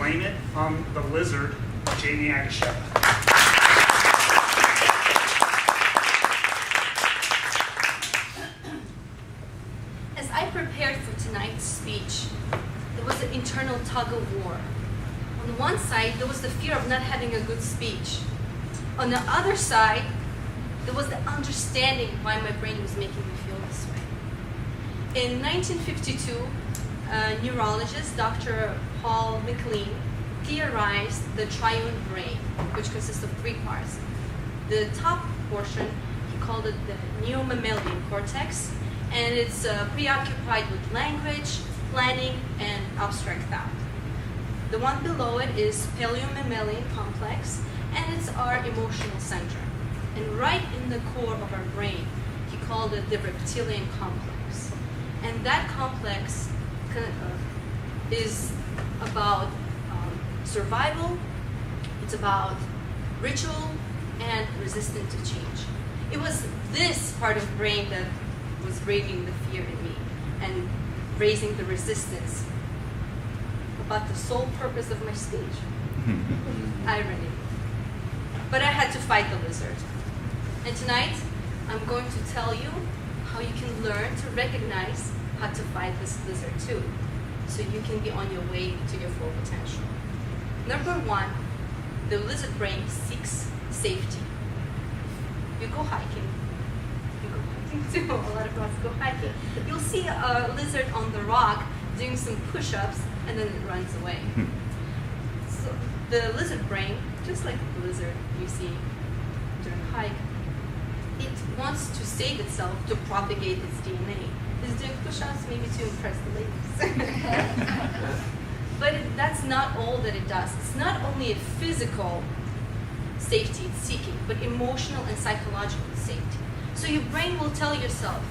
Blame It on the Lizard, Jamie Agasheva. As I prepared for tonight's speech, there was an internal tug of war. On one side, there was the fear of not having a good speech. On the other side, there was the understanding why my brain was making me feel this way. In 1952, a neurologist, Dr. Paul MacLean, theorized the triune brain, which consists of three parts. The top portion, he called it the neomammalian cortex, and it's preoccupied with language, planning, and abstract thought. The one below it is paleomammalian complex, and it's our emotional center. And right in the core of our brain, he called it the reptilian complex. And that complex is about survival, it's about ritual, and resistance to change. It was this part of the brain that was bringing the fear in me and raising the resistance about the sole purpose of my speech. Irony. But I had to fight the lizard. And tonight, I'm going to tell you how you can learn to recognize how to fight this lizard too, so you can be on your way to your full potential. Number one, the lizard brain seeks safety. You go hiking. You go hiking too. A lot of us go hiking. You'll see a lizard on the rock doing some push-ups, and then it runs away. So the lizard brain, just like the lizard you see during a hike, it wants to save itself, to propagate its DNA. It's doing push-ups maybe to impress the ladies. But that's not all that it does. It's not only a physical safety it's seeking, but emotional and psychological safety. So your brain will tell yourself,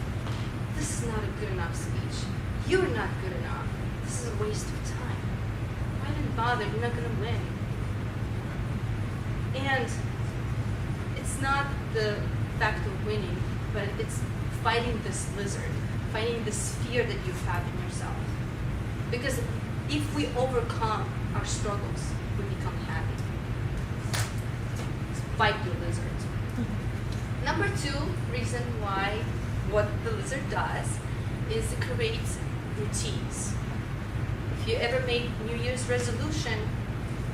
this is not a good enough speech. You're not good enough. This is a waste of time. Why didn't bother? You're not going to win. And it's not the fact of winning, but it's fighting this lizard, fighting this fear that you have in yourself. Because if we overcome our struggles, we become happy. Fight your lizard. Number two reason why what the lizard does is it creates routines. If you ever made New Year's resolution,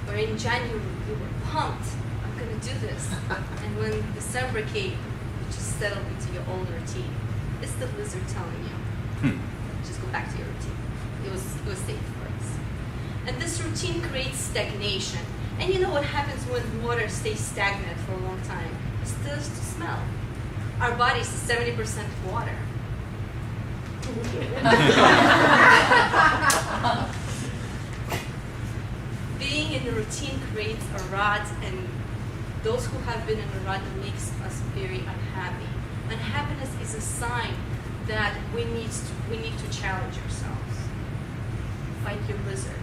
or in January you were pumped, I'm going to do this. And when December came, you just settled into your old routine. It's the lizard telling you, just go back to your routine. It was safe for us. And this routine creates stagnation. And you know what happens when water stays stagnant for a long time? It starts to smell. Our body is 70% water. Being in a routine creates a rut, and those who have been in a rut makes us very unhappy. Unhappiness is a sign that we need to challenge ourselves. Fight your lizard.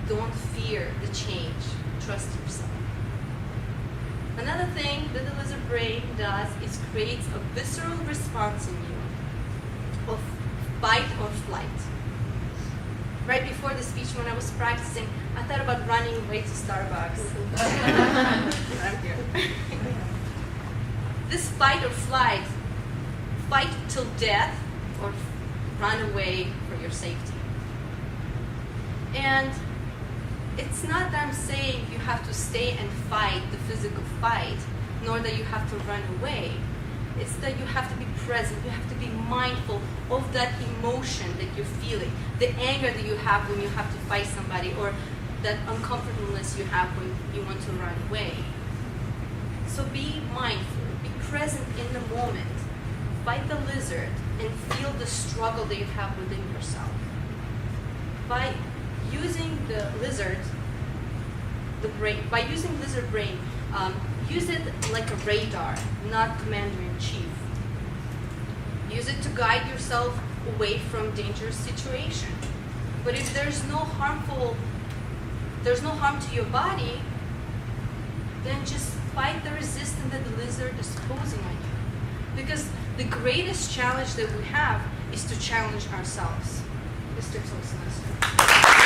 Don't fear the change. Trust yourself. Another thing that the lizard brain does is creates a visceral response in you of fight or flight. Right before the speech, when I was practicing, I thought about running away to Starbucks. I'm here. This fight or flight, fight till death or run away for your safety. And it's not that I'm saying you have to stay and fight the physical fight, nor that you have to run away. It's that you have to be present, you have to be mindful of that emotion that you're feeling, the anger that you have when you have to fight somebody, or that uncomfortableness you have when you want to run away. So be mindful, be present in the moment, fight the lizard, and feel the struggle that you have within yourself. By using the lizard, by using lizard brain, use it like a radar, not commander-in-chief. Use it to guide yourself away from dangerous situation. But if there's no harm to your body, then just fight the resistance that the lizard is posing on you. Because the greatest challenge that we have is to challenge ourselves. Mr. Toastmaster.